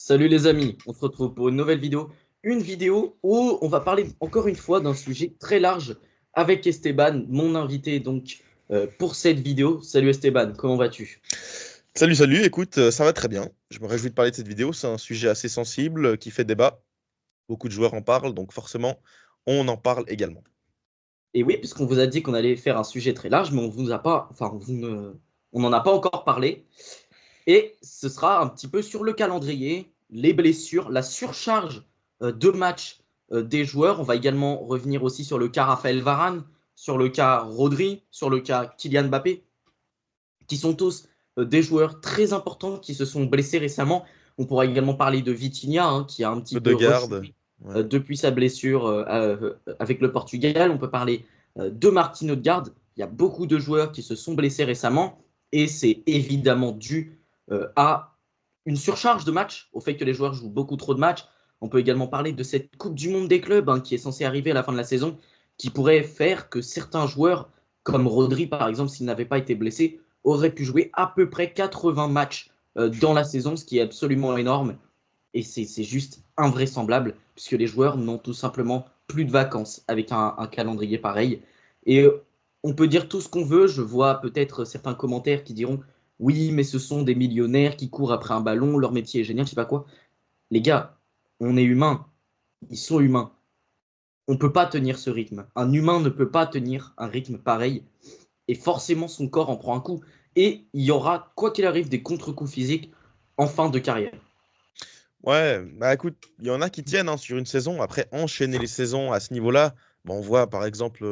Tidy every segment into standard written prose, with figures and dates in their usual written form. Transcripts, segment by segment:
Salut les amis, on se retrouve pour une nouvelle vidéo. Une vidéo où on va parler encore une fois d'un sujet très large avec Esteban, mon invité donc pour cette vidéo. Salut Esteban, comment vas-tu? Salut, salut, écoute, ça va très bien. Je me réjouis de parler de cette vidéo. C'est un sujet assez sensible qui fait débat. Beaucoup de joueurs en parlent, donc forcément, on en parle également. Et oui, puisqu'on vous a dit qu'on allait faire un sujet très large, mais on vous a pas, enfin on n'en a pas encore parlé. Et ce sera un petit peu sur le calendrier, les blessures, la surcharge de matchs des joueurs. On va également revenir aussi sur le cas Raphaël Varane, sur le cas Rodri, sur le cas Kylian Mbappé, qui sont tous des joueurs très importants qui se sont blessés récemment. On pourra également parler de Vitinha, hein, qui a un petit peu Odegaard, rechuté ouais. depuis sa blessure avec le Portugal. On peut parler de Martin Odegaard. Il y a beaucoup de joueurs qui se sont blessés récemment et c'est évidemment dû à une surcharge de matchs, au fait que les joueurs jouent beaucoup trop de matchs. On peut également parler de cette Coupe du Monde des clubs qui est censée arriver à la fin de la saison, qui pourrait faire que certains joueurs, comme Rodri par exemple, s'il n'avait pas été blessé, aurait pu jouer à peu près 80 matchs dans la saison, ce qui est absolument énorme. Et c'est juste invraisemblable, puisque les joueurs n'ont tout simplement plus de vacances avec un calendrier pareil. Et on peut dire tout ce qu'on veut. Je vois peut-être certains commentaires qui diront oui, mais ce sont des millionnaires qui courent après un ballon, leur métier est génial, je sais pas quoi. Les gars, on est humains, ils sont humains. On ne peut pas tenir ce rythme. Un humain ne peut pas tenir un rythme pareil et forcément son corps en prend un coup. Et il y aura, quoi qu'il arrive, des contre-coups physiques en fin de carrière. Ouais, bah écoute, il y en a qui tiennent hein, sur une saison. Après, enchaîner les saisons à ce niveau-là, bah, on voit par exemple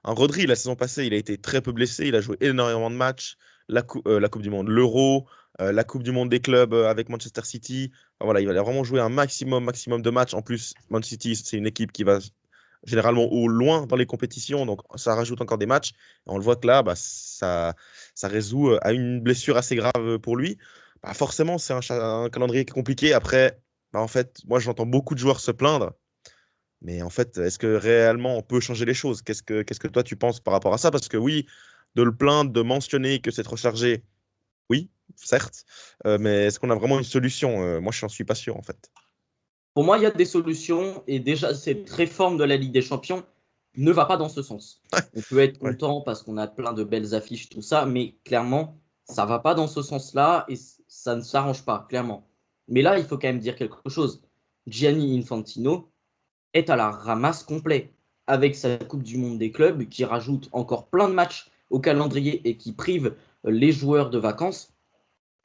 un Rodri, la saison passée, il a été très peu blessé, il a joué énormément de matchs, la Coupe du Monde, l'Euro, la Coupe du Monde des clubs avec Manchester City. Enfin, voilà, il va vraiment jouer un maximum de matchs. En plus, Man City, c'est une équipe qui va généralement au loin dans les compétitions, donc ça rajoute encore des matchs. Et on le voit que là, bah, ça résout à une blessure assez grave pour lui. Bah, forcément, c'est un calendrier qui est compliqué. Après, bah, en fait, moi, j'entends beaucoup de joueurs se plaindre. Mais en fait, est-ce que réellement on peut changer les choses? Qu'est-ce que toi tu penses par rapport à ça? Parce que oui, de le plaindre, de mentionner que c'est trop chargé, oui, certes. Mais est-ce qu'on a vraiment une solution? Moi, je n'en suis pas sûr, en fait. Pour moi, il y a des solutions et déjà, cette réforme de la Ligue des Champions ne va pas dans ce sens. On peut être Ouais. content parce qu'on a plein de belles affiches, tout ça, mais clairement, ça ne va pas dans ce sens-là et ça ne s'arrange pas, clairement. Mais là, il faut quand même dire quelque chose. Gianni Infantino est à la ramasse complet avec sa Coupe du Monde des clubs qui rajoute encore plein de matchs au calendrier et qui prive les joueurs de vacances.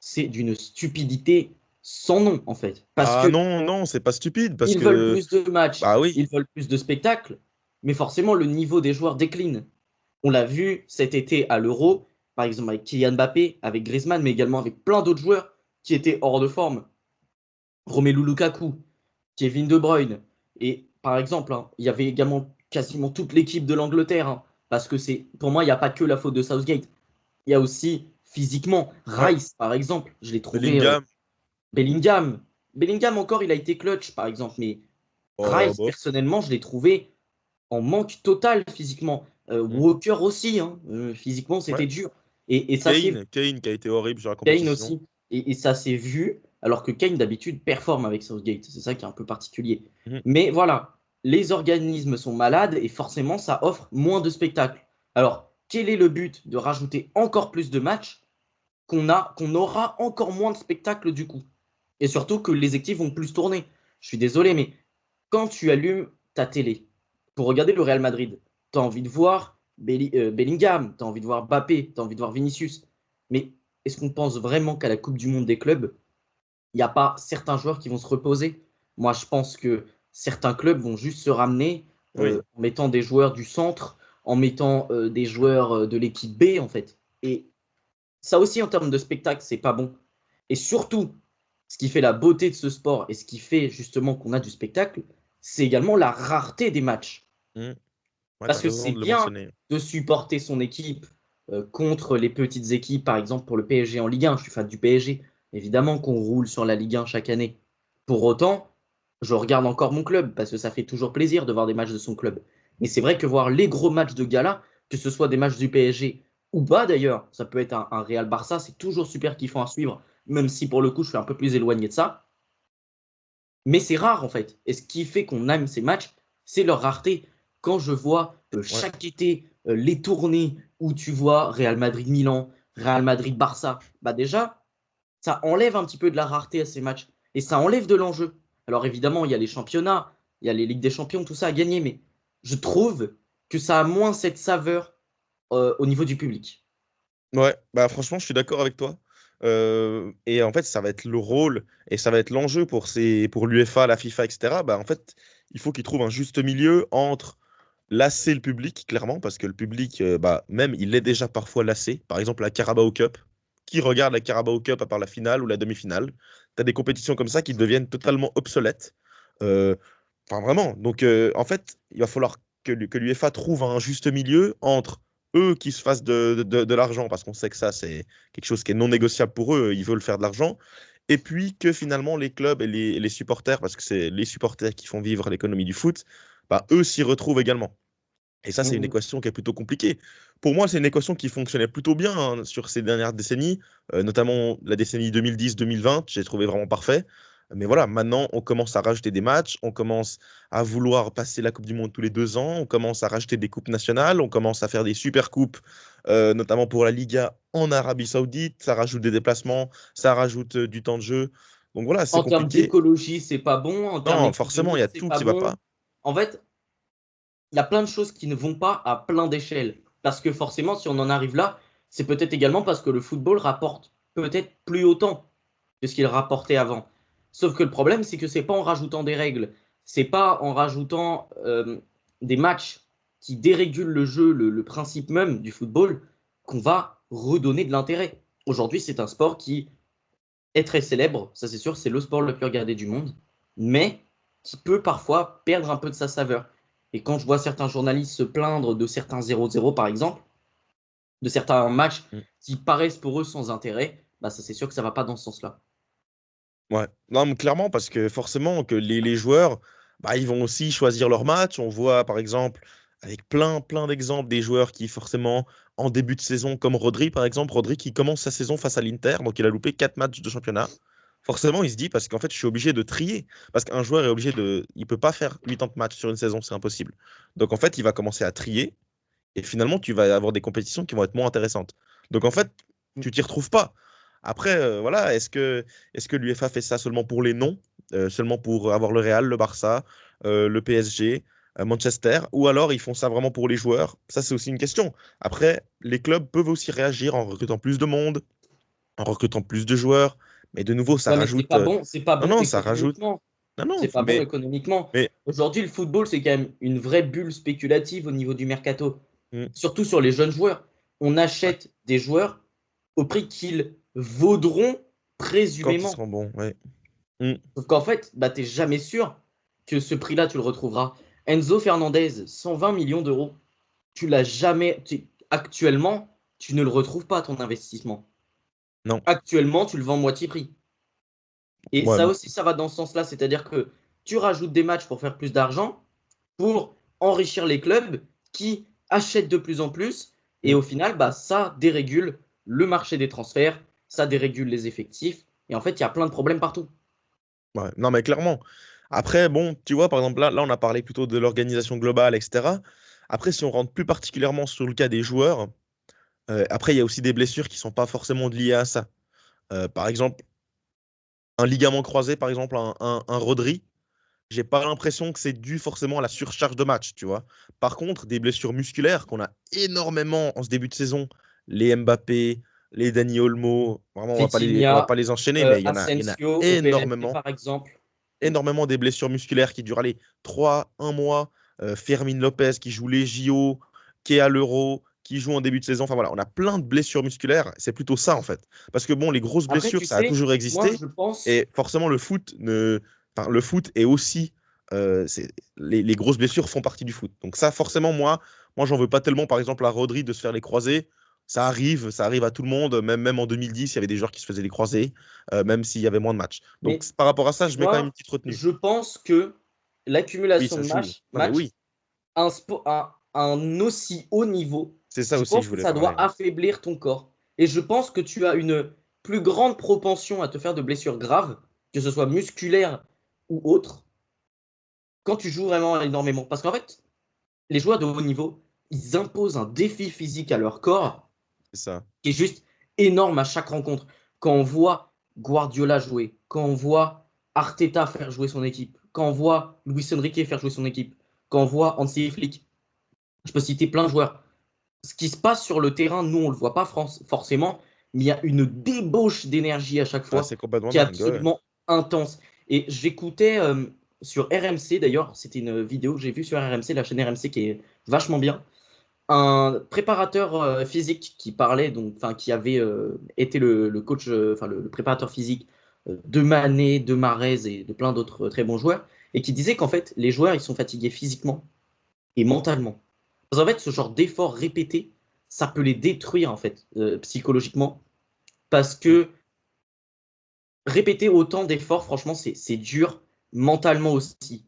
C'est d'une stupidité sans nom, en fait. Parce Ah que non, non, c'est pas stupide parce ils veulent que, plus de matchs, bah oui, ils veulent plus de spectacles, mais forcément, le niveau des joueurs décline. On l'a vu cet été à l'Euro, par exemple avec Kylian Mbappé, avec Griezmann, mais également avec plein d'autres joueurs qui étaient hors de forme. Romelu Lukaku, Kevin De Bruyne. Et par exemple, hein, il y avait également quasiment toute l'équipe de l'Angleterre, hein, parce que c'est, pour moi, il n'y a pas que la faute de Southgate. Il y a aussi physiquement ouais. Rice, par exemple. Je l'ai trouvé Bellingham, Bellingham. Bellingham encore, il a été clutch, par exemple, mais oh, Rice, bof. personnellement, je l'ai trouvé en manque total physiquement. Hmm. Walker aussi, hein, physiquement, Ouais. c'était dur. Et ça s'est vu. Kane qui a été horrible sur la Kane compétition. aussi. Et ça s'est vu, alors que Kane, d'habitude, performe avec Southgate. C'est ça qui est un peu particulier. Mhm. Mais voilà, les organismes sont malades et forcément, ça offre moins de spectacles. Alors, quel est le but de rajouter encore plus de matchs qu'on aura encore moins de spectacles du coup? Et surtout que les équipes vont plus tourner. Je suis désolé, mais quand tu allumes ta télé pour regarder le Real Madrid, tu as envie de voir Bellingham, tu as envie de voir Mbappé, tu as envie de voir Vinicius. Mais est-ce qu'on pense vraiment qu'à la Coupe du Monde des clubs, il n'y a pas certains joueurs qui vont se reposer? Moi, je pense que certains clubs vont juste se ramener Oui. en mettant des joueurs du centre, en mettant des joueurs de l'équipe B, en fait. Et ça aussi, en termes de spectacle, c'est pas bon. Et surtout, ce qui fait la beauté de ce sport et ce qui fait justement qu'on a du spectacle, c'est également la rareté des matchs. Hmm. Ouais, Parce t'as que raison c'est de le bien mentionner. de supporter son équipe contre les petites équipes, par exemple pour le PSG en Ligue 1. Je suis fan du PSG. Évidemment qu'on roule sur la Ligue 1 chaque année. Pour autant, je regarde encore mon club parce que ça fait toujours plaisir de voir des matchs de son club. Mais c'est vrai que voir les gros matchs de gala, que ce soit des matchs du PSG ou pas d'ailleurs, ça peut être un Real Barça, c'est toujours super kiffant à suivre, même si pour le coup je suis un peu plus éloigné de ça. Mais c'est rare en fait. Et ce qui fait qu'on aime ces matchs, c'est leur rareté. Quand je vois chaque été les tournées où tu vois Real Madrid-Milan, Real Madrid-Barça, bah déjà, ça enlève un petit peu de la rareté à ces matchs. Et ça enlève de l'enjeu. Alors évidemment, il y a les championnats, il y a les Ligues des Champions, tout ça à gagner, mais je trouve que ça a moins cette saveur au niveau du public. Ouais, bah franchement, je suis d'accord avec toi. Et en fait, ça va être le rôle et ça va être l'enjeu pour l'UEFA, la FIFA, etc. Bah, en fait, il faut qu'ils trouvent un juste milieu entre lasser le public, clairement, parce que le public, bah, même, il est déjà parfois lassé. Par exemple, la Carabao Cup. Qui regarde la Carabao Cup à part la finale ou la demi-finale? Tu as des compétitions comme ça qui deviennent totalement obsolètes. Euh, Enfin, vraiment. Donc, en fait, il va falloir que l'UEFA trouve un juste milieu entre eux qui se fassent de l'argent, parce qu'on sait que ça, c'est quelque chose qui est non négociable pour eux, ils veulent faire de l'argent, et puis que finalement les clubs et les supporters, parce que c'est les supporters qui font vivre l'économie du foot, bah, eux s'y retrouvent également. Et ça, c'est une Mhm. équation qui est plutôt compliquée. Pour moi, c'est une équation qui fonctionnait plutôt bien sur ces dernières décennies, notamment la décennie 2010-2020, j'ai trouvé vraiment parfait. Mais voilà, maintenant, on commence à rajouter des matchs, on commence à vouloir passer la Coupe du Monde tous les 2 ans, on commence à rajouter des coupes nationales, on commence à faire des super coupes, notamment pour la Liga en Arabie Saoudite, ça rajoute des déplacements, ça rajoute du temps de jeu. Donc voilà, c'est En termes compliqué. d'écologie, c'est pas bon. En termes Non, forcément, il y économiques, a c'est tout pas qui va bon. pas. En fait, il y a plein de choses qui ne vont pas à plein d'échelles. Parce que forcément, si on en arrive là, c'est peut-être également parce que le football rapporte peut-être plus autant que ce qu'il rapportait avant. Sauf que le problème, c'est que c'est pas en rajoutant des règles, c'est pas en rajoutant des matchs qui dérégulent le jeu, le principe même du football, qu'on va redonner de l'intérêt. Aujourd'hui, c'est un sport qui est très célèbre, ça c'est sûr, c'est le sport le plus regardé du monde, mais qui peut parfois perdre un peu de sa saveur. Et quand je vois certains journalistes se plaindre de certains 0-0 par exemple, de certains matchs Mm. qui paraissent pour eux sans intérêt, bah ça c'est sûr que ça va pas dans ce sens-là. Ouais, non, mais clairement, parce que forcément, que les joueurs, bah, ils vont aussi choisir leur match. On voit, par exemple, avec plein d'exemples, des joueurs qui, forcément, en début de saison, comme Rodri, par exemple, Rodri qui commence sa saison face à l'Inter, donc il a loupé 4 matchs de championnat. Forcément, il se dit, parce qu'en fait, je suis obligé de trier. Parce qu'un joueur est obligé de. Il peut pas faire 80 matchs sur une saison, c'est impossible. Donc, en fait, il va commencer à trier. Et finalement, tu vas avoir des compétitions qui vont être moins intéressantes. Donc en fait, tu t'y retrouves pas. Après, voilà, est-ce que l'UEFA fait ça seulement pour les noms, seulement pour avoir le Real, le Barça, le PSG, Manchester, ou alors ils font ça vraiment pour les joueurs? Ça, c'est aussi une question. Après, les clubs peuvent aussi réagir en recrutant plus de monde, en recrutant plus de joueurs, mais de nouveau, ça Ouais, mais rajoute. c'est pas Non, bon non, ça rajoute. économiquement. Non, non, C'est pas bon économiquement. mais, Aujourd'hui, le football, c'est quand même une vraie bulle spéculative au niveau du mercato, hmm, surtout sur les jeunes joueurs. On ouais, achète des joueurs au prix qu'ils vaudront quand ils présumément. seront bons, ouais. Hmm. Sauf qu'en fait, bah, tu n'es jamais sûr que ce prix-là, tu le retrouveras. Enzo Fernandez, 120 millions d'euros, tu l'as jamais. Actuellement, tu ne le retrouves pas, ton investissement. Non, Actuellement, tu le vends moitié prix. Et ouais, ça aussi, ça va dans ce sens-là. C'est-à-dire que tu rajoutes des matchs pour faire plus d'argent, pour enrichir les clubs qui achètent de plus en plus. Et hmm, au final, bah, ça dérégule le marché des transferts, ça dérégule les effectifs. Et en fait, il y a plein de problèmes partout. ouais. Non, mais clairement. Après, bon, tu vois, par exemple, là, on a parlé plutôt de l'organisation globale, etc. Après, si on rentre plus particulièrement sur le cas des joueurs, après, il y a aussi des blessures qui sont pas forcément liées à ça. Par exemple, un ligament croisé, par exemple, un Rodri, j'ai pas l'impression que c'est dû forcément à la surcharge de match, tu vois. Par contre, des blessures musculaires qu'on a énormément en ce début de saison, les Mbappé, les Dani Olmo, vraiment, on va Vitinha, pas les enchaîner, mais il y en a Asensio au PSG, énormément par exemple. énormément des blessures musculaires qui durent aller 3, un mois. Fermin Lopez qui joue les JO, qui est à l'Euro, qui joue en début de saison. Enfin voilà, on a plein de blessures musculaires. C'est plutôt ça en fait. Parce que bon, les grosses Après, blessures, tu ça a sais, toujours moi, existé. je pense. Et forcément, le foot est aussi. Les grosses blessures font partie du foot. Donc ça, forcément, moi j'en veux pas tellement, par exemple, à Rodri de se faire les croisés. Ça arrive à tout le monde. Même en 2010, il y avait des joueurs qui se faisaient les croisés, même s'il y avait moins de matchs. Donc Mais par rapport à ça, tu je mets quand même une vois, petite retenue. je pense que Oui, l'accumulation ça de joue. Non, mais matchs oui, à un aussi haut niveau, c'est ça je aussi que pense je que voulais ça parler. doit Ouais. affaiblir ton corps. Et je pense que tu as une plus grande propension à te faire de blessures graves, que ce soit musculaires ou autre, quand tu joues vraiment énormément. Parce qu'en fait, les joueurs de haut niveau, ils imposent un défi physique à leur corps C'est ça. qui est juste énorme à chaque rencontre. Quand on voit Guardiola jouer, quand on voit Arteta faire jouer son équipe, quand on voit Luis Enrique faire jouer son équipe, quand on voit Hansi Flick, je peux citer plein de joueurs. Ce qui se passe sur le terrain, nous, on ne le voit pas forcément, mais il y a une débauche d'énergie à chaque Ah, fois c'est complètement qui est dingue. Ouais. absolument intense. Et j'écoutais sur RMC, d'ailleurs, c'était une vidéo que j'ai vue sur RMC, la chaîne RMC qui est vachement bien, un préparateur physique qui parlait, donc, enfin, qui avait été le coach, enfin, le préparateur physique de Mané, de Mahrez et de plein d'autres très bons joueurs, et qui disait qu'en fait, les joueurs, ils sont fatigués physiquement et mentalement. Parce qu'en fait, ce genre d'effort répété, ça peut les détruire, en fait, psychologiquement, parce Mm. que répéter autant d'efforts, franchement, c'est dur mentalement aussi.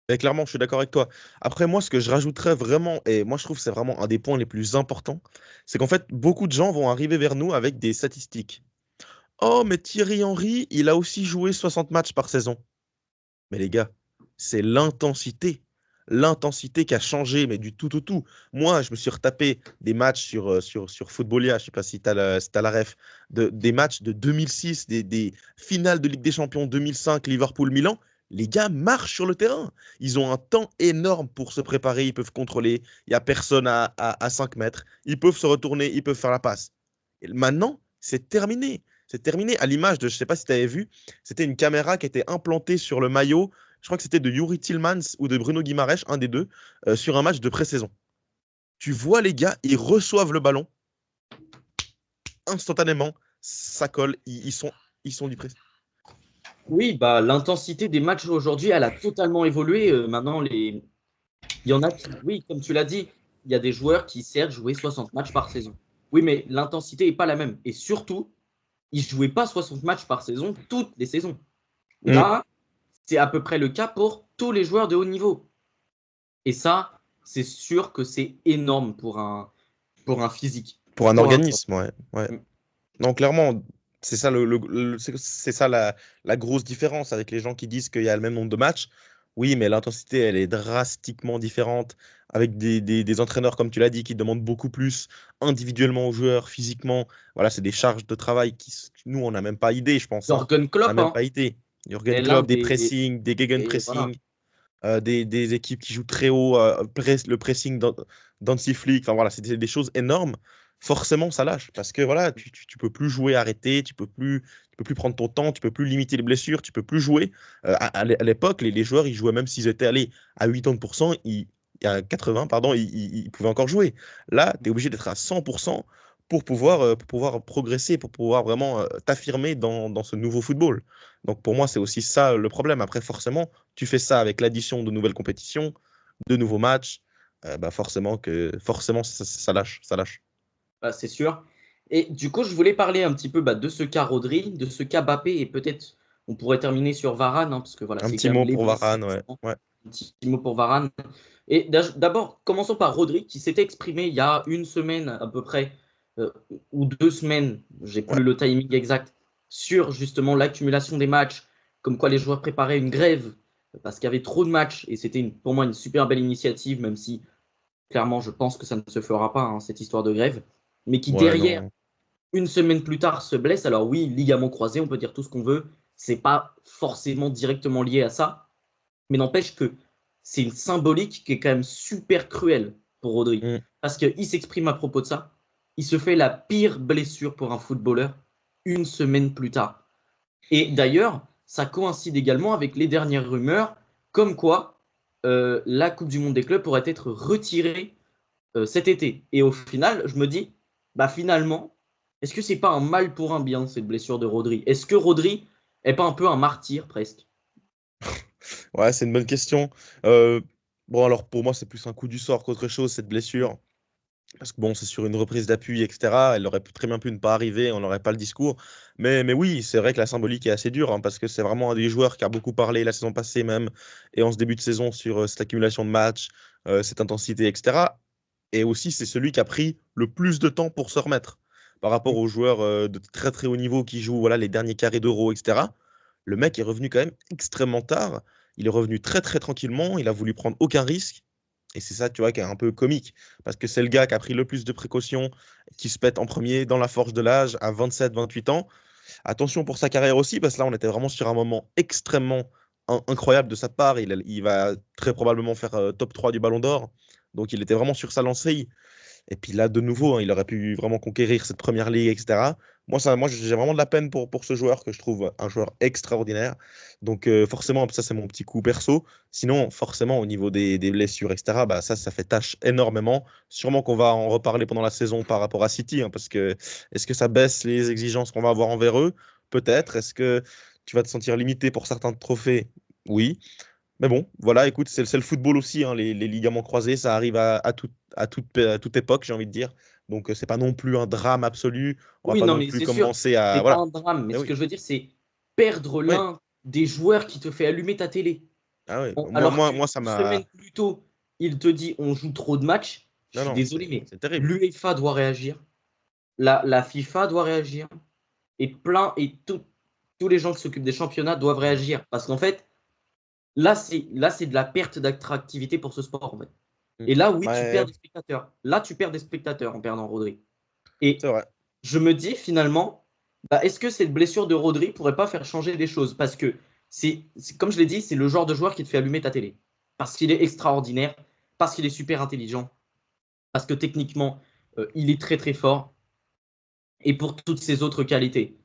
Et clairement, je suis d'accord avec toi. Après, moi, ce que je rajouterais vraiment, et moi, je trouve que c'est vraiment un des points les plus importants, c'est qu'en fait, beaucoup de gens vont arriver vers nous avec des statistiques. Oh, mais Thierry Henry, il a aussi joué 60 matchs par saison. Mais les gars, c'est l'intensité. L'intensité qui a changé, mais du tout au tout. Moi, je me suis retapé des matchs sur Footballia, je ne sais pas si t'as la ref, des matchs de 2006, des finales de Ligue des Champions 2005, Liverpool-Milan. Les gars marchent sur le terrain. Ils ont un temps énorme pour se préparer, ils peuvent contrôler. Il n'y a personne à 5 mètres. Ils peuvent se retourner, ils peuvent faire la passe. Et maintenant, c'est terminé. C'est terminé à l'image de, je ne sais pas si tu avais vu, c'était une caméra qui était implantée sur le maillot, je crois que c'était de Yuri Tillmans ou de Bruno Guimaraes, un des deux, sur un match de pré-saison. Tu vois les gars, ils reçoivent le ballon instantanément, ça colle, ils sont du pré. Oui, bah, l'intensité des matchs aujourd'hui, elle a totalement évolué. Maintenant, il y en a qui, oui, comme tu l'as dit, il y a des joueurs qui certes jouaient 60 matchs par saison. Oui, mais l'intensité n'est pas la même. Et surtout, ils ne jouaient pas 60 matchs par saison toutes les saisons. Mm. Là, c'est à peu près le cas pour tous les joueurs de haut niveau. Et ça, c'est sûr que c'est énorme pour un physique. Pour un Pour un... organisme, ouais. Ouais. Non, clairement, c'est ça, c'est ça la grosse différence avec les gens qui disent qu'il y a le même nombre de matchs. Oui, mais l'intensité, elle est drastiquement différente avec des entraîneurs, comme tu l'as dit, qui demandent beaucoup plus individuellement aux joueurs, physiquement. Voilà, c'est des charges de travail nous, on n'a même pas idée, je pense. Hein. Jürgen On n'a Klopp, même hein, pas idée. Jürgen c'est l'un Klopp, des des. pressings, des Et voilà. gegenpressing, des équipes qui jouent très haut, le pressing d'Hansi Flick, enfin voilà, c'est des choses énormes. Forcément, ça lâche parce que voilà, tu peux plus jouer arrêté, tu peux plus prendre ton temps, tu peux plus limiter les blessures, tu peux plus jouer. À l'époque, les joueurs, ils jouaient même s'ils étaient allés à 80%, à 80, pardon, ils pouvaient encore jouer. Là, tu es obligé d'être à 100% pour pouvoir progresser, pour pouvoir vraiment t'affirmer dans ce nouveau football. Donc pour moi, c'est aussi ça le problème. Après, forcément, tu fais ça avec l'addition de nouvelles compétitions, de nouveaux matchs, bah forcément ça lâche, ça lâche. Bah, c'est sûr. Et du coup, je voulais parler un petit peu bah, de ce cas Rodri, de ce cas Mbappé, et peut-être on pourrait terminer sur Varane, hein, parce que voilà, Un c'est petit quand même mot les pour blessés. Varane, ouais. Ouais. Un petit mot pour Varane. Et d'abord, commençons par Rodri, qui s'était exprimé il y a une semaine à peu près, ou 2 semaines, j'ai Ouais. plus le timing exact, sur justement l'accumulation des matchs, comme quoi les joueurs préparaient une grève parce qu'il y avait trop de matchs, et c'était pour moi une super belle initiative, même si clairement je pense que ça ne se fera pas, hein, cette histoire de grève, mais qui Ouais, derrière, non. une semaine plus tard, se blesse. Alors oui, ligament croisé, on peut dire tout ce qu'on veut, c'est pas forcément directement lié à ça, mais n'empêche que c'est une symbolique qui est quand même super cruelle pour Rodri. Mm. Parce qu'il s'exprime à propos de ça. Il se fait la pire blessure pour un footballeur une semaine plus tard. Et d'ailleurs, ça coïncide également avec les dernières rumeurs, comme quoi la Coupe du Monde des clubs pourrait être retirée cet été. Et au final, je me dis, bah finalement, est-ce que c'est pas un mal pour un bien, cette blessure de Rodri? Est-ce que Rodri est pas un peu un martyr presque? Ouais, c'est une bonne question. Euh, bon, alors pour moi, c'est plus un coup du sort qu'autre chose, cette blessure. Parce que bon, c'est sur une reprise d'appui, etc. Elle aurait très bien pu ne pas arriver, on n'aurait pas le discours. Mais oui, c'est vrai que la symbolique est assez dure, hein, parce que c'est vraiment un des joueurs qui a beaucoup parlé la saison passée même, et en ce début de saison sur cette accumulation de matchs, cette intensité, etc. Et aussi, c'est celui qui a pris le plus de temps pour se remettre par rapport aux joueurs de très très haut niveau qui jouent voilà, les derniers carrés d'euro, etc. le mec est revenu quand même extrêmement tard. Il est revenu très très tranquillement. Il a voulu prendre aucun risque. Et c'est ça, tu vois, qui est un peu comique. Parce que c'est le gars qui a pris le plus de précautions, qui se pète en premier dans la force de l'âge à 27-28 ans. Attention pour sa carrière aussi, parce que là, on était vraiment sur un moment extrêmement incroyable de sa part. Il va très probablement faire top 3 du Ballon d'Or. Donc, il était vraiment sur sa lancée. Et puis là, de nouveau, hein, il aurait pu vraiment conquérir cette première ligue, etc. Moi j'ai vraiment de la peine pour ce joueur que je trouve un joueur extraordinaire. Donc forcément, ça c'est mon petit coup perso. Sinon, forcément, au niveau des blessures, etc., bah, ça fait tâche énormément. Sûrement qu'on va en reparler pendant la saison par rapport à City, hein, parce que est-ce que ça baisse les exigences qu'on va avoir envers eux? Peut-être. Est-ce que tu vas te sentir limité pour certains trophées? Oui. Mais bon, voilà, écoute, c'est le football aussi, hein, les ligaments croisés, ça arrive à toute époque, j'ai envie de dire. Donc, c'est pas non plus un drame absolu. On va Oui, pas non, non mais plus c'est sûr, commencer à. c'est pas Voilà. un drame. Mais Mais ce oui. que je veux dire, c'est perdre Oui. l'un des joueurs qui te fait allumer ta télé. Ah oui. Alors que Ça une semaine m'a. plus tôt, il te dit on joue trop de matchs. Je Non, suis non, désolé, mais c'est terrible. l'UEFA doit réagir, la FIFA doit réagir, tous les gens qui s'occupent des championnats doivent Mm. réagir. Parce qu'en fait, là, c'est de la perte d'attractivité pour ce sport, en fait. Mm. Et là, oui, tu perds Ouais, des spectateurs. Là, tu perds des spectateurs en perdant Rodri. Et c'est vrai. je me dis finalement, bah, est-ce que cette blessure de Rodri pourrait pas faire changer des choses? Parce que comme je l'ai dit, c'est le genre de joueur qui te fait allumer ta télé. Parce qu'il est extraordinaire, parce qu'il est super intelligent, parce que techniquement, il est très très fort, et pour toutes ses autres qualités.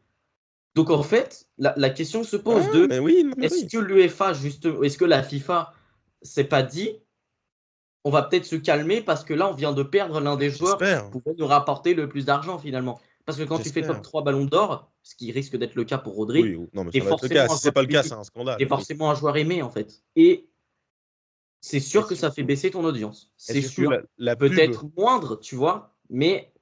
Donc en fait, la question se Ah, pose de mais oui, non, mais est-ce oui. que l'UEFA, justement, est-ce que la FIFA s'est pas dit on va peut-être se calmer parce que là, on vient de perdre l'un des joueurs qui J'espère. pouvait nous rapporter le plus d'argent finalement. Parce que quand tu fais top J'espère. 3 ballons d'or, ce qui risque d'être le cas pour Oui, Rodri, non, mais tu es ça va être le cas. forcément un Si c'est joueur pas le cas, c'est aimé. un Tu scandale. Oui. forcément un joueur aimé en fait. Et c'est Et sûr que ça fait surtout, baisser ton audience. et C'est surtout sûr. la pub. Peut-être moindre, tu vois, mais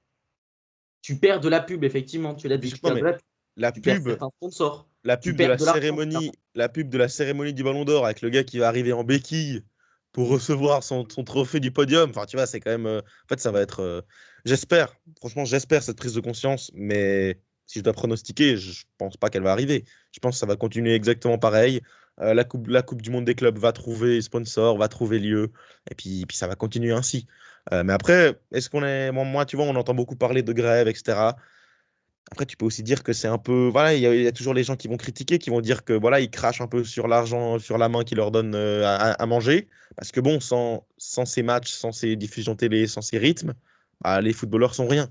tu perds de la pub, effectivement. Tu l'as Et puis dit, tu surtout, non, perds de mais la pub. la Tu perds pub. certains sponsors. La Tu pub de perds la de l'argent, cérémonie, finalement. la pub de la cérémonie du Ballon d'Or avec le gars qui va arriver en béquille pour Mm. recevoir son trophée du podium. Enfin, tu vois, c'est quand même. En fait, ça va être. J'espère, franchement, j'espère cette prise de conscience, mais si je dois pronostiquer, je pense pas qu'elle va arriver. Je pense que ça va continuer exactement pareil. La coupe du monde des clubs va trouver sponsor, va trouver lieu, et puis ça va continuer ainsi. Mais après, est-ce qu'on est. Moi, tu vois, on entend beaucoup parler de grève, etc. Après, tu peux aussi dire que c'est un peu. Voilà, il y a toujours les gens qui vont critiquer, qui vont dire que voilà, ils crachent un peu sur l'argent, sur la main qu'ils leur donnent à manger. Parce que bon, sans ces matchs, sans ces diffusions télé, sans ces rythmes, bah, les footballeurs sont rien.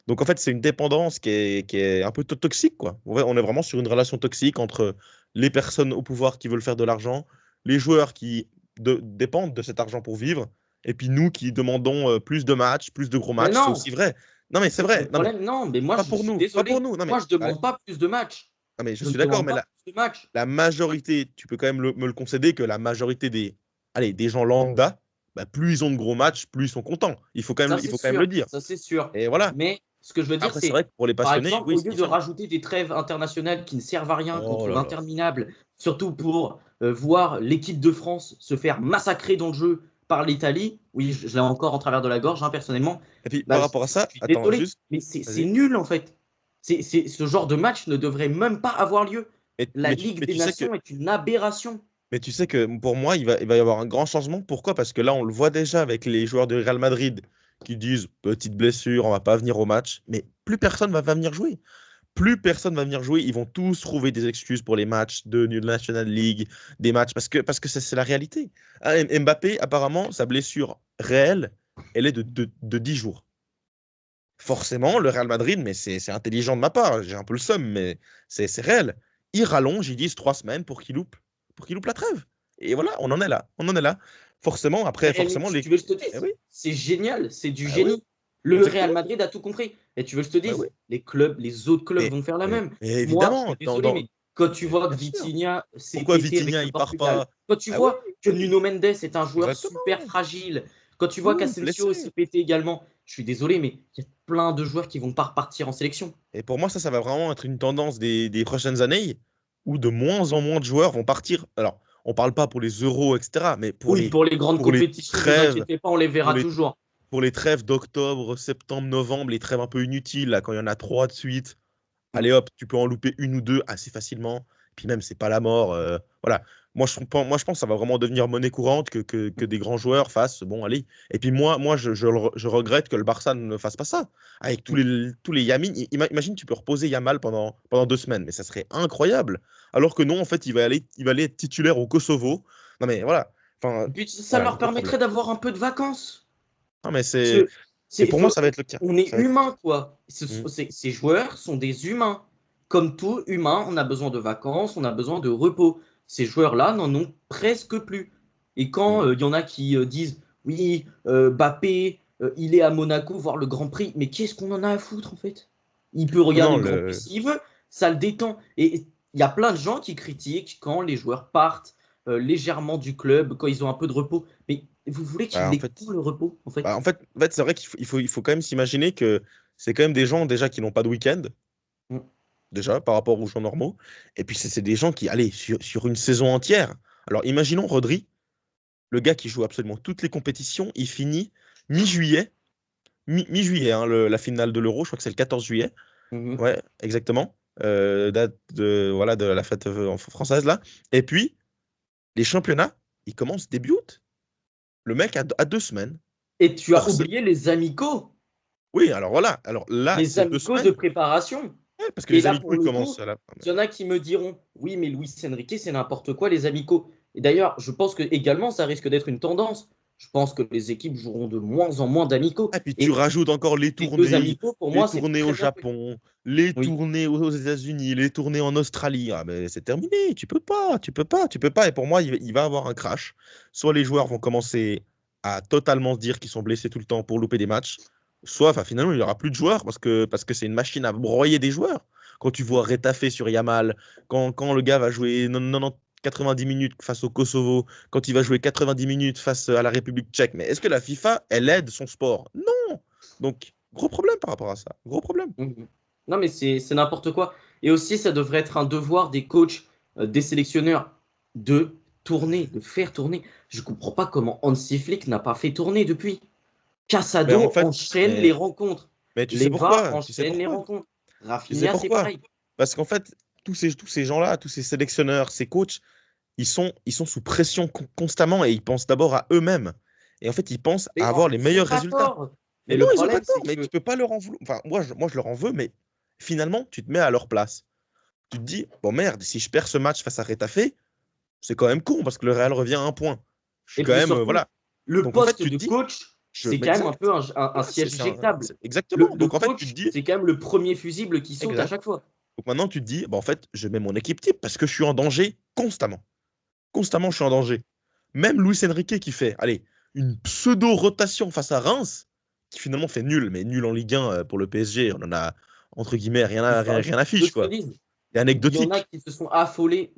Donc en fait, c'est une dépendance qui est un peu toxique, quoi. On est vraiment sur une relation toxique entre les personnes au pouvoir qui veulent faire de l'argent, les joueurs qui dépendent de cet argent pour vivre, et puis nous qui demandons plus de matchs, plus de gros Mais matchs. C'est non, aussi vrai. Non, mais c'est le vrai. Non, mais problème, non, mais moi, pas je pour suis nous, pas pour désolé. nous. Non, Moi, mais, je ne demande pas plus de matchs. non, mais je Je ne suis d'accord, demande mais pas la, plus de matchs. la majorité, tu peux quand même me le concéder que la majorité des gens lambda, bah, plus ils ont de gros matchs, plus ils sont contents. Il faut quand même le dire. Ça c'est sûr. Et voilà. Mais ce que je veux dire, Après, c'est vrai c'est, que pour les par passionnés, exemple, oui, au c'est lieu de différent. rajouter des trêves internationales qui ne servent à rien, qu'on Oh trouve là là. interminables, surtout pour voir l'équipe de France se faire massacrer dans le jeu par l'Italie, oui, je l'ai encore en travers de la gorge, hein, personnellement, Et puis, bah, par rapport à je ça, suis attends, désolé, juste, mais c'est vas-y. nul en fait. Ce genre de match ne devrait même pas avoir lieu. Mais, La mais, tu, Ligue mais des tu sais que Nations est une aberration. Mais tu sais que pour moi, il va y avoir un grand changement. Pourquoi? Parce que là, on le voit déjà avec les joueurs de Real Madrid qui disent petite blessure, on va pas venir au match. Mais plus personne va venir jouer. Plus personne va venir jouer. Ils vont tous trouver des excuses pour les matchs de National League, des matchs, parce que c'est la réalité. Ah, Mbappé, apparemment, sa blessure réelle, elle est de 10 jours. Forcément, le Real Madrid, mais c'est intelligent de ma part, j'ai un peu le seum, mais c'est réel. Ils rallongent, ils disent 3 semaines pour qu'il loupe la trêve. Et voilà, on en est là. On en est là. Forcément, après, Mais forcément, tu veux que je te Eh dise, oui, c'est génial, c'est du bah oui, génie. Le Real exactement. Madrid a tout compris. Et tu veux que je te Bah oui. dise, les clubs, les autres clubs Mais, vont faire la mais, même. mais Moi, je évidemment, suis désolé, mais quand tu mais vois que bien sûr. Vitinha cet Pourquoi été avec Vitinha, le il part Portugal, pas? quand tu Ah oui, vois que Nuno Mendes est un joueur super exactement. fragile, quand tu vois Tout qu'Asensio blessé. s'est pété également, je suis désolé, mais il y a plein de joueurs qui vont pas repartir en sélection. Et pour moi, ça va vraiment être une tendance des prochaines années où de moins en moins de joueurs vont partir. Alors, on parle pas pour les euros, etc., mais pour Oui, les, pour les grandes pour les compétitions, vous trêves, inquiétez pas, on les pour verra les, toujours. pour les trêves d'octobre, septembre, novembre, les trêves un peu inutiles, là, quand il y en a 3 de suite. Mm. Allez hop, tu peux en louper une ou deux assez facilement. Puis même, c'est pas la mort. Voilà. Moi, je pense que ça va vraiment devenir monnaie courante que des grands joueurs fassent. Bon, allez. Et puis moi je regrette que le Barça ne fasse pas ça. Avec tous les Yamin. Imagine, tu peux reposer Yamal pendant 2 semaines. Mais ça serait incroyable. Alors que non, en fait, il va aller être titulaire au Kosovo. Non, mais voilà. Enfin, Et puis ça voilà, leur gros problème. permettrait d'avoir un peu de vacances. Non, mais Parce c'est. que Et pour moi, ça va être le cas. on est Ça va être... humain, quoi. Mm. Ces joueurs sont des humains. Comme tout humain, on a besoin de vacances, on a besoin de repos. Ces joueurs-là n'en ont presque plus. Et quand Mm. il y en a qui disent oui, Mbappé, il est à Monaco voir le Grand Prix, mais qu'est-ce qu'on en a à foutre en fait? Il peut Non, regarder non, le Grand Prix s'il veut, ça le détend. Et il y a plein de gens qui critiquent quand les joueurs partent légèrement du club, quand ils ont un peu de repos. Mais vous voulez qu'il bah, en l'ait fait, quand le repos en fait? en fait, c'est vrai qu'il faut quand même s'imaginer que c'est quand même des gens déjà qui n'ont pas de week-end, Mm. déjà, par rapport aux gens normaux. Et puis, c'est des gens qui, allez, sur une saison entière. Alors, imaginons Rodri, le gars qui joue absolument toutes les compétitions, il finit mi-juillet, mi-juillet, hein, la finale de l'Euro, je crois que c'est le 14 juillet. Mhm. Ouais, exactement. Date voilà, de la fête française, là. Et puis, les championnats, ils commencent début août. Le mec a 2 semaines. Et tu as Force. oublié les amicaux, Oui, alors voilà. Alors là, les c'est deux amicaux de semaines. préparation. Ouais, parce que Et les là, amicaux, pour ils le coup, commencent à la. il y en a qui me diront, oui, mais Luis Enrique, c'est n'importe quoi, les amicaux. Et d'ailleurs, je pense que également, ça risque d'être une tendance. Je pense que les équipes joueront de moins en moins d'amicaux. Et puis tu Et rajoutes encore les deux amicaux, pour les moi, c'est tournées au très bien fait. Japon, les Oui. tournées aux États-Unis, les tournées en Australie. Ah, mais c'est terminé. Tu peux pas, tu peux pas, tu peux pas. Et pour moi, il va avoir un crash. Soit les joueurs vont commencer à totalement se dire qu'ils sont blessés tout le temps pour louper des matchs, soit, enfin, finalement, il n'y aura plus de joueurs parce que c'est une machine à broyer des joueurs. Quand tu vois Retafe sur Yamal, quand le gars va jouer 90, 90 minutes face au Kosovo, quand il va jouer 90 minutes face à la République tchèque. Mais est-ce que la FIFA, elle aide son sport? Non. Donc, gros problème par rapport à ça. Gros problème. Mhm. Non, mais c'est n'importe quoi. Et aussi, ça devrait être un devoir des coachs, des sélectionneurs, de tourner, de faire tourner. Je comprends pas comment Hansi Flick n'a pas fait tourner depuis. Mais en Casado fait, enchaîne les mais, rencontres. mais tu sais Les VAR pourquoi? Tu sais enchaînent les pourquoi? rencontres. Tu sais Rafinha, c'est pourquoi? pareil. Parce qu'en fait, tous ces gens-là, tous ces sélectionneurs, ces coachs, ils sont sous pression constamment et ils pensent d'abord à eux-mêmes. Et en fait, ils pensent Mais à avoir les ils ont meilleurs pas résultats. tort. Mais Mais non, le ils n'ont pas problème, tort, c'est mais tu que peux pas leur en vouloir. Enfin, moi, je leur en veux, mais finalement, tu te mets à leur place. Tu te dis, bon merde, si je perds ce match face à Retafe, c'est quand même con parce que le Real revient à un point. Je suis et quand puis même, surtout, voilà. le Donc en fait, poste tu te de dis, coach, c'est mais quand même un peu exact. un Ouais, siège éjectable. exactement. Le Donc en fait, tu te coach, dis, c'est quand même le premier fusible qui saute à exact. chaque fois. Donc maintenant, tu te dis, bah, en fait, je mets mon équipe type parce que je suis en danger constamment. Constamment, je suis en danger. Même Luis Enrique qui fait, allez, une pseudo-rotation face à Reims, qui finalement fait nul, mais nul en Ligue 1 pour le PSG, on en a, entre guillemets, C'est rien, ça. rien à Que fiche, je te quoi. dise, C'est il y en a anecdotique. qui se sont affolés.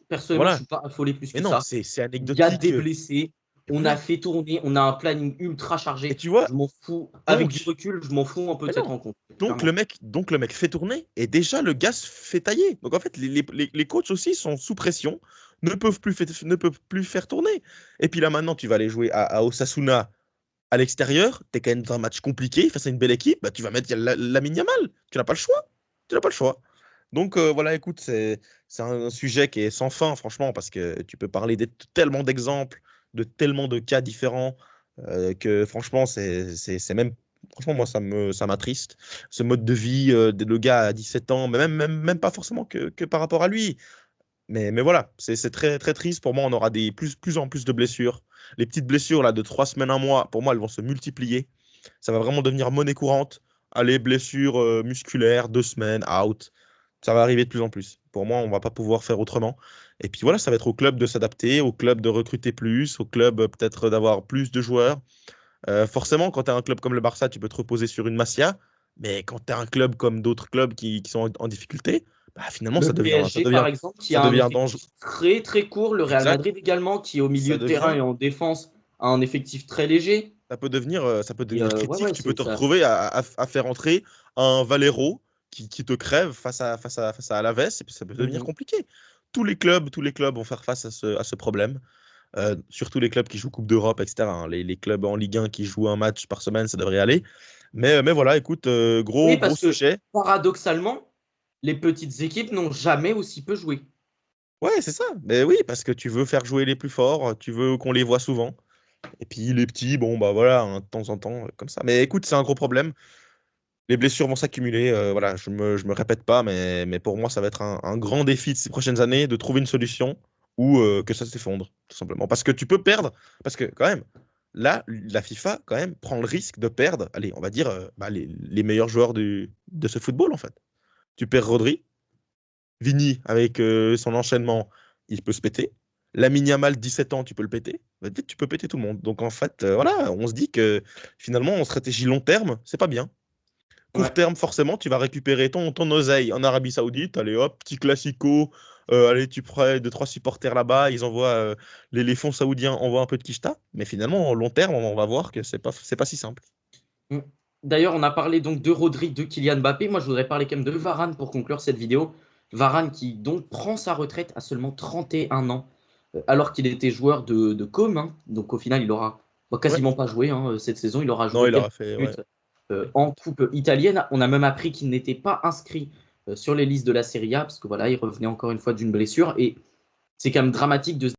Personnellement, je Voilà. suis pas affolé plus Mais que non, ça. c'est Il y a anecdotique. des blessés. On a Oui. fait tourner. On a un planning ultra Et chargé. tu vois, Je m'en fous. Avec du donc, recul, je m'en fous un peu de mais cette non. rencontre. Donc le Clairement. mec, donc le mec fait tourner et déjà le gars se fait tailler. Donc en fait, les coachs aussi sont sous pression, ne peuvent plus faire tourner. Et puis là maintenant, tu vas aller jouer à Osasuna à l'extérieur. Tu es quand même dans un match compliqué face à une belle équipe. Bah, tu vas mettre Lamine Yamal. Tu n'as pas le choix. Tu n'as pas le choix. Donc voilà, écoute, c'est un sujet qui est sans fin, franchement, parce que tu peux parler de tellement d'exemples, de tellement de cas différents, que franchement, c'est même, franchement, moi, ça m'attriste. Ce mode de vie, le gars à 17 ans, mais même pas forcément que par rapport à lui. Mais voilà, c'est très, très triste. Pour moi, on aura plus en plus de blessures. Les petites blessures là, de 3 semaines, un mois, pour moi, elles vont se multiplier. Ça va vraiment devenir monnaie courante. Allez, blessures musculaires, 2 semaines, out. Ça va arriver de plus en plus. Pour moi, on va pas pouvoir faire autrement. Et puis voilà, ça va être au club de s'adapter, au club de recruter plus, au club peut-être d'avoir plus de joueurs. Forcément, quand tu as un club comme le Barça, tu peux te reposer sur une Masia. Mais quand tu as un club comme d'autres clubs qui sont en difficulté, bah, finalement, Le PSG, par exemple, qui ça a un devient dangereux. effectif très très court. Le Real Exact. Madrid également, qui au Ça milieu de terrain devient, et en défense a un effectif très léger. ça peut devenir Ouais, critique. ouais, Tu peux c'est te ça. retrouver à faire entrer un Valero qui te crève face à Alaves, et puis ça peut devenir Mhm. compliqué. Tous les clubs vont faire face à ce problème. Surtout les clubs qui jouent Coupe d'Europe, etc., hein. Les clubs en Ligue 1 qui jouent un match par semaine, ça devrait aller. Mais voilà, écoute, Oui, gros parce que sujet. paradoxalement, les petites équipes n'ont jamais aussi peu joué. Ouais, c'est ça. Mais oui, parce que tu veux faire jouer les plus forts, tu veux qu'on les voit souvent. Et puis les petits, bon, bah voilà, hein, de temps en temps, comme ça. Mais écoute, c'est un gros problème. Les blessures vont s'accumuler. Voilà, je me répète pas, mais pour moi, ça va être un grand défi de ces prochaines années de trouver une solution ou que ça s'effondre, tout simplement. Parce que tu peux perdre, parce que quand même, là, la FIFA, quand même, prend le risque de perdre, allez, on va dire, bah, les meilleurs joueurs de ce football, en fait. Tu perds Rodri, Vini, avec son enchaînement, il peut se péter. Lamine Yamal, 17 ans, tu peux le péter. Bah, tu peux péter tout le monde. Donc en fait, voilà, on se dit que finalement, en stratégie long terme, c'est pas bien. Court Ouais. terme, forcément, tu vas récupérer ton oseille en Arabie Saoudite. Allez hop, petit classico. Allez, tu prends deux, trois supporters là-bas. Ils envoient les fonds saoudiens envoient un peu de quicheta. Mais finalement, en long terme, on va voir que c'est pas si simple. Mm. D'ailleurs, on a parlé donc de Rodri, de Kylian Mbappé. Moi, je voudrais parler quand même de Varane pour conclure cette vidéo. Varane qui donc prend sa retraite à seulement 31 ans, alors qu'il était joueur de com, hein. Donc au final, il aura Ouais. quasiment pas joué, hein, cette saison. Il aura Non, joué il quelques aura fait. Ouais. minutes en coupe italienne. On a même appris qu'il n'était pas inscrit sur les listes de la Serie A, parce que voilà, il revenait encore une fois d'une blessure. Et c'est quand même dramatique de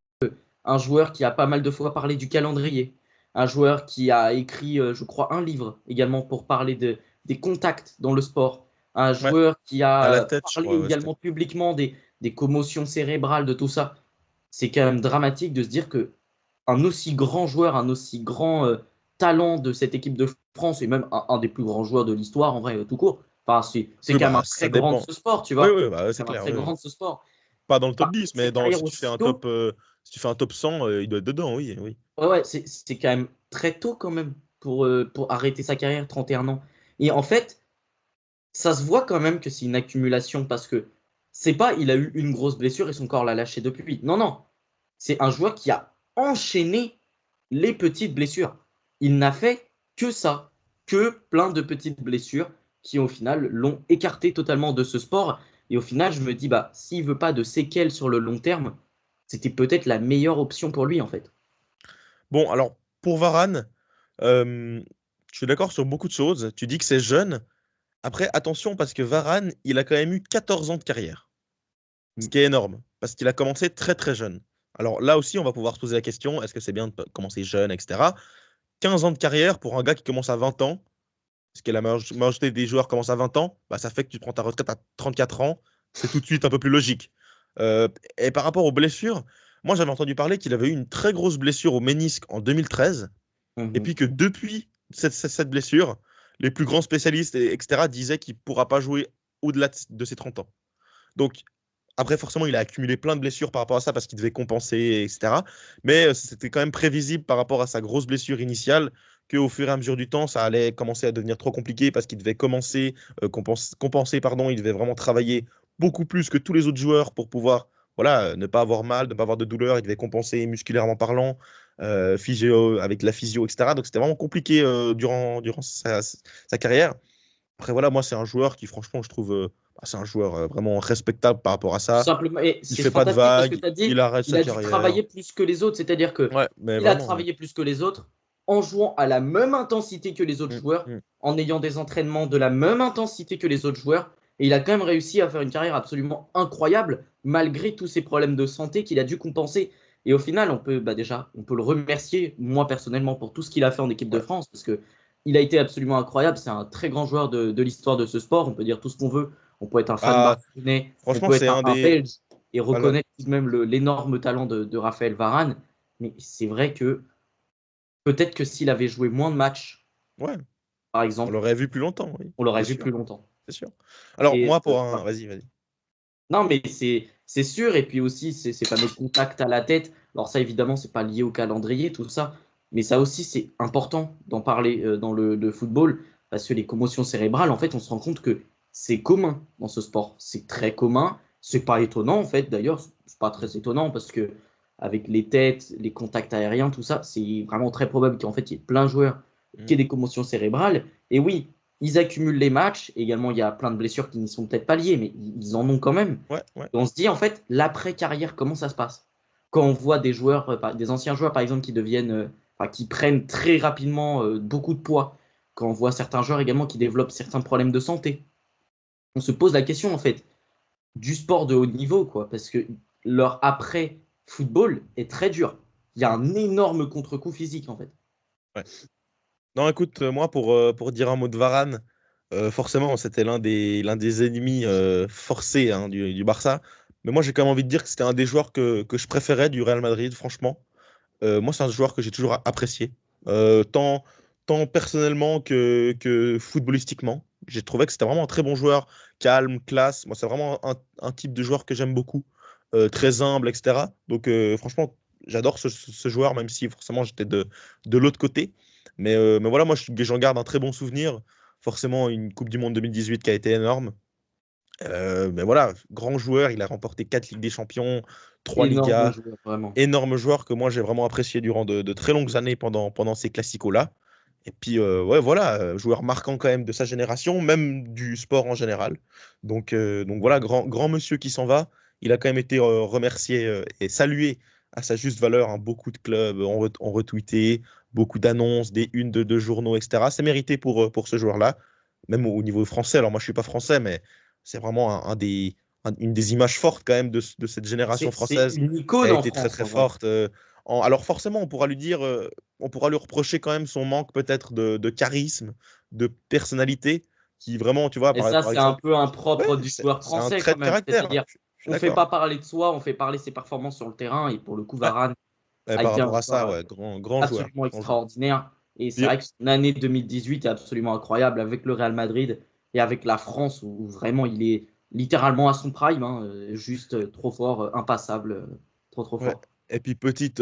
un joueur qui a pas mal de fois parlé du calendrier, un joueur qui a écrit, je crois, un livre également pour parler des contacts dans le sport, un Ouais. joueur qui À la a tête, je parlé crois. Ouais, c'était. également publiquement des commotions cérébrales, de tout ça. C'est quand même dramatique de se dire que un aussi grand joueur, un aussi grand talent de cette équipe de France, et même un des plus grands joueurs de l'histoire, en vrai, tout court, enfin, c'est Oui, quand même un bah, très ça grand de dépend. ce sport, tu Oui, vois. oui, bah, ouais, C'est c'est quand même un clair. très Oui, oui. grand de ce sport. Pas dans le top Par 10, mais cette carrière si tu fais un aussitôt, top, si tu fais un top 100, il doit être dedans, oui, oui. ouais, ouais, c'est quand même très tôt quand même pour arrêter sa carrière, 31 ans. Et en fait, ça se voit quand même que c'est une accumulation parce que c'est pas il a eu une grosse blessure et son corps l'a lâché depuis. Non, non. C'est un joueur qui a enchaîné les petites blessures. Il n'a fait que ça, que plein de petites blessures qui au final l'ont écarté totalement de ce sport. Et au final, je me dis, bah, s'il veut pas de séquelles sur le long terme, c'était peut-être la meilleure option pour lui en fait. Bon, alors, pour Varane, euh, je suis d'accord sur beaucoup de choses. Tu dis que c'est jeune. Après, attention, parce que Varane, il a quand même eu 14 ans de carrière, ce qui est énorme, parce qu'il a commencé très très jeune. Alors là aussi, on va pouvoir se poser la question, est-ce que c'est bien de commencer jeune, etc. 15 ans de carrière pour un gars qui commence à 20 ans, parce que la majorité des joueurs commencent à 20 ans, bah, ça fait que tu prends ta retraite à 34 ans, c'est tout de suite un peu plus logique. Euh, et par rapport aux blessures, moi j'avais entendu parler qu'il avait eu une très grosse blessure au ménisque en 2013, et Mhm. puis que depuis cette blessure, les plus grands spécialistes, etc., disaient qu'il ne pourra pas jouer au-delà de ses 30 ans. Donc, après, forcément, il a accumulé plein de blessures par rapport à ça parce qu'il devait compenser, etc. Mais c'était quand même prévisible par rapport à sa grosse blessure initiale qu'au fur et à mesure du temps, ça allait commencer à devenir trop compliqué parce qu'il devait commencer, compenser, pardon, il devait vraiment travailler beaucoup plus que tous les autres joueurs pour pouvoir voilà, ne pas avoir mal, ne pas avoir de douleur. Il devait compenser musculairement parlant, physio, avec la physio, etc. Donc c'était vraiment compliqué durant sa carrière. Après, voilà, moi, c'est un joueur qui, franchement, je trouve, c'est un joueur vraiment respectable par rapport à Tout ça. simplement, et Il c'est fait pas de fantastique parce que vagues, tu as dit, il arrête il sa a dû carrière. travailler plus que les autres. C'est-à-dire que Ouais, mais il a vraiment, ouais. travaillé plus que les autres en jouant à la même intensité que les autres Mm, joueurs, mm. en ayant des entraînements de la même intensité que les autres joueurs. Et il a quand même réussi à faire une carrière absolument incroyable, malgré tous ces problèmes de santé qu'il a dû compenser. Et au final, on peut bah déjà, on peut le remercier, moi personnellement, pour tout ce qu'il a fait en équipe de Ouais. France, parce que il a été absolument incroyable. C'est un très grand joueur de l'histoire de ce sport. On peut dire tout ce qu'on veut. On peut être un fan Ah, barcelonais, on franchement, peut c'est être un un des. Belge et Voilà. reconnaître tout de même l'énorme talent de Raphaël Varane. Mais c'est vrai que peut-être que s'il avait joué moins de matchs, Ouais, par on exemple, l'aurait vu plus longtemps, oui, on l'aurait c'est vu sûr, plus longtemps. c'est sûr. Alors, Et moi, pour un. voilà. Vas-y, vas-y. Non, mais c'est sûr. Et puis aussi, ces fameux contacts à la tête. Alors ça, évidemment, c'est pas lié au calendrier, tout ça. Mais ça aussi, c'est important d'en parler dans le football. Parce que les commotions cérébrales, en fait, on se rend compte que c'est commun dans ce sport. C'est très commun. C'est pas étonnant, en fait. D'ailleurs, c'est pas Mm, très étonnant parce que avec les têtes, les contacts aériens, tout ça, c'est vraiment très probable qu'en fait, il y ait plein de joueurs qui mm. aient des commotions cérébrales. Et oui, ils accumulent les matchs. Également, il y a plein de blessures qui n'y sont peut-être pas liées, mais ils en ont quand même. Ouais, ouais. Et on se dit, en fait, l'après-carrière, comment ça se passe? Quand on voit des joueurs, des anciens joueurs, par exemple, qui deviennent, enfin, qui prennent très rapidement beaucoup de poids, quand on voit certains joueurs également qui développent certains problèmes de santé, on se pose la question, en fait, du sport de haut niveau, quoi. Parce que leur après-football est très dur. Il y a un énorme contre-coup physique, en fait. Ouais. Non, écoute, moi, pour dire un mot de Varane, forcément, c'était l'un des ennemis forcés hein, du Barça. Mais moi, j'ai quand même envie de dire que c'était un des joueurs que je préférais du Real Madrid, franchement. Moi, c'est un joueur que j'ai toujours apprécié, tant personnellement que footballistiquement. J'ai trouvé que c'était vraiment un très bon joueur, calme, classe. Moi, c'est vraiment un type de joueur que j'aime beaucoup, très humble, etc. Donc, franchement, j'adore ce joueur, même si forcément j'étais de l'autre côté. Mais voilà, moi, j'en garde un très bon souvenir. Forcément, une Coupe du Monde 2018 qui a été énorme. Mais voilà, grand joueur, il a remporté 4 Ligues des Champions, 3 Énorme Ligas, joueur, vraiment. énorme joueur que moi j'ai vraiment apprécié durant de très longues années pendant ces classicos-là. Et puis, ouais, voilà, joueur marquant quand même de sa génération, même du sport en général. Donc voilà, grand monsieur qui s'en va. Il a quand même été remercié et salué à sa juste valeur. Hein. Beaucoup de clubs ont retweeté, beaucoup d'annonces, des unes de journaux, etc. C'est mérité pour ce joueur-là, même au niveau français. Alors moi, je suis pas français, mais c'est vraiment une des images fortes quand même de cette génération C'est française une qui a icône en été très France, très en vrai. forte. Alors forcément, on pourra lui dire, on pourra lui reprocher quand même son manque peut-être de charisme, de personnalité, qui vraiment, tu vois, Et ça, par c'est un exemple, peu un ouais, propre du joueur c'est un français trait quand de même. caractère. C'est-à-dire, Je suis on ne fait d'accord. pas parler de soi, on fait parler ses performances sur le terrain. Et pour le coup, Ouais. Varane Ouais, a par été un rapport à ça, joueur ouais, grand joueur, absolument grand joueur. extraordinaire. Et c'est Puis, vrai que son année 2018 est absolument incroyable avec le Real Madrid et avec la France, où vraiment il est littéralement à son prime, hein, juste trop fort, impassable, trop trop ouais. fort. Et puis petit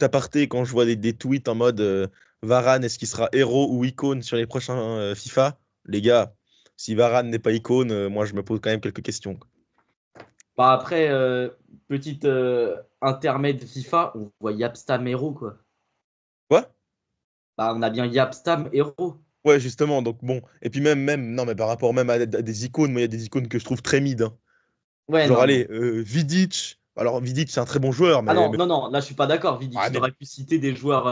aparté, quand je vois des tweets en mode Varane, est-ce qu'il sera héros ou icône sur les prochains FIFA? Les gars, si Varane n'est pas icône, moi je me pose quand même quelques questions. Bah après, petite intermède FIFA, on voit Yapstam héros, quoi. Quoi? Bah, on a bien Yapstam héros. Ouais, justement, donc bon. Et puis non, mais par rapport même à des icônes, moi, il y a des icônes que je trouve très mid. Hein. Ouais, Genre, non, allez, mais. Vidic. Alors, Vidic, c'est un très bon joueur, Ah mais, non, non, non, là je suis pas d'accord, ah, Vidic. mais T'aurais pu citer des joueurs.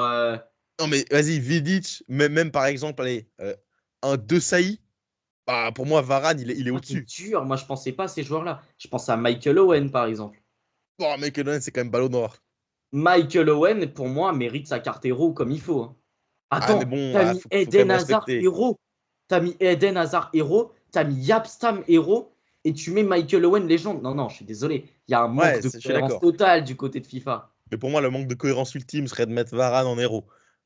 non, mais vas-y, Vidic, même par exemple, allez, un De Sailly, bah, pour moi, Varane, il est Ah, t'es au-dessus. dur, moi je pensais pas à ces joueurs-là. Je pense à Michael Owen par exemple. Bon, Michael Owen, c'est quand même Ballon d'Or. Michael Owen, pour moi, mérite sa carte héros comme il faut. Hein. Ah, mais Attends, bon, t'as ah, mis faut quand Eden même Hazard respecter. héros. T'as mis Eden Hazard héros. T'as mis Yapstam héros. Et tu mets Michael Owen légende. Non, non, je suis désolé. Il y a un manque Ouais, de je suis cohérence d'accord. totale du côté de FIFA. Mais pour moi, le manque de cohérence ultime serait de mettre Varane en héros.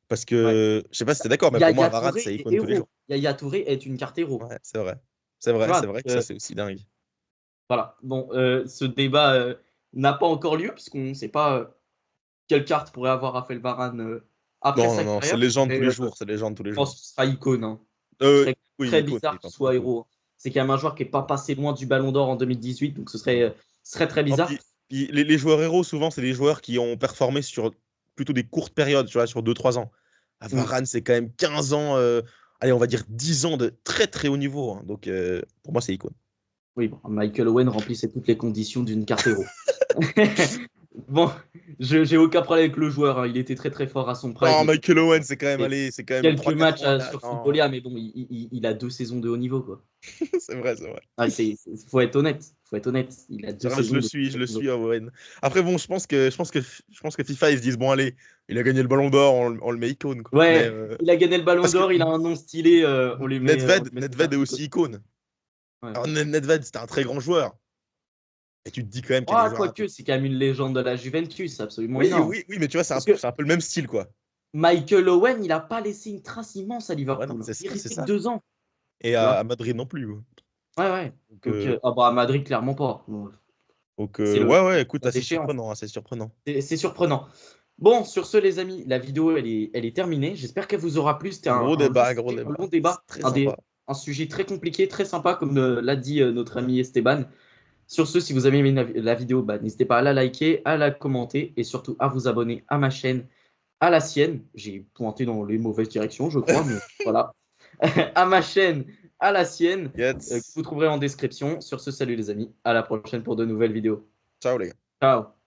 Parce Ouais. que, je sais pas si t'es d'accord, mais pour moi, Yaya Varane, Touré c'est est icône tous les héros. jours. Yaya Touré est une carte héros. Ouais, c'est vrai. C'est Tu vrai, vois, c'est vrai que ça, c'est aussi dingue. voilà. Bon, ce débat n'a pas encore lieu, puisqu'on ne sait pas quelle carte pourrait avoir Raphaël Varane après Non, non, sa non, c'est carrière. légende tous Mais les jours, c'est légende tous les je pense jours. que ce sera icône. Hein. Ce serait Oui, très icône, bizarre oui, qu'il tant pour soit icône. héros. Hein. C'est quand même un joueur qui n'est pas passé loin du Ballon d'Or en 2018, donc ce serait très Non, bizarre. puis les joueurs héros, souvent, c'est des joueurs qui ont performé sur plutôt des courtes périodes, tu vois, sur 2 3 ans. À Mm. Varane, c'est quand même 15 ans, allez, on va dire 10 ans de très très haut niveau. Hein. Donc, pour moi, c'est icône. Oui, bon, Michael Owen remplissait toutes les conditions d'une carte héros. Bon, j'ai aucun problème avec le joueur. Hein. Il était très très fort à son prime. Non, Il Michael Owen, a c'est quand même, fait allez, c'est quand même quelques 3 4 matchs ans en âge. sur Non, Footballia, mais bon, il a 2 saisons de haut niveau. Quoi. c'est vrai, c'est vrai. Ah, faut être honnête. Faut être honnête. Il a C'est deux vrai, saisons de je haut le niveau. suis, Owen. Après, bon, je pense que FIFA, ils se disent, bon, allez, il a gagné le Ballon d'Or, on le met icône, quoi. Mais, Ouais, il a gagné le Ballon parce que d'Or, il a un nom stylé, on lui met cette Nedved est carte icône. aussi icône. Ouais. Alors, Nedved, c'était un très grand joueur. Et tu te dis quand même qu'il y a des Ah, joueurs un peu. quoique, c'est quand même une légende de la Juventus, c'est absolument Oui, énorme. oui, oui, mais tu vois, Parce que c'est un peu le même style, quoi. Michael Owen, il n'a pas laissé une trace immense à Ouais, non, Liverpool. c'est Il est ça, c'est resté que ça. 2 ans, Et tu vois. à Madrid non plus. Ouais. Ouais, ouais. Donc, Donc, ah bah, à Madrid, clairement pas. Bon, c'est ouais, ouais, écoute, la assez déchéance. surprenant, assez surprenant. C'est surprenant. Bon, sur ce, les amis, la vidéo, elle est terminée. J'espère qu'elle vous aura plu. C'était juste Gros un long débat. débat, C'est très sympa. un sujet très compliqué, très sympa, comme l'a dit notre ami Esteban. Sur ce, si vous avez aimé la vidéo, bah, n'hésitez pas à la liker, à la commenter et surtout à vous abonner à ma chaîne, à la sienne. J'ai pointé dans les mauvaises directions, je crois, mais voilà. À ma chaîne, à la sienne, que Yes. vous trouverez en description. Sur ce, salut les amis. À la prochaine pour de nouvelles vidéos. Ciao, les gars. Ciao.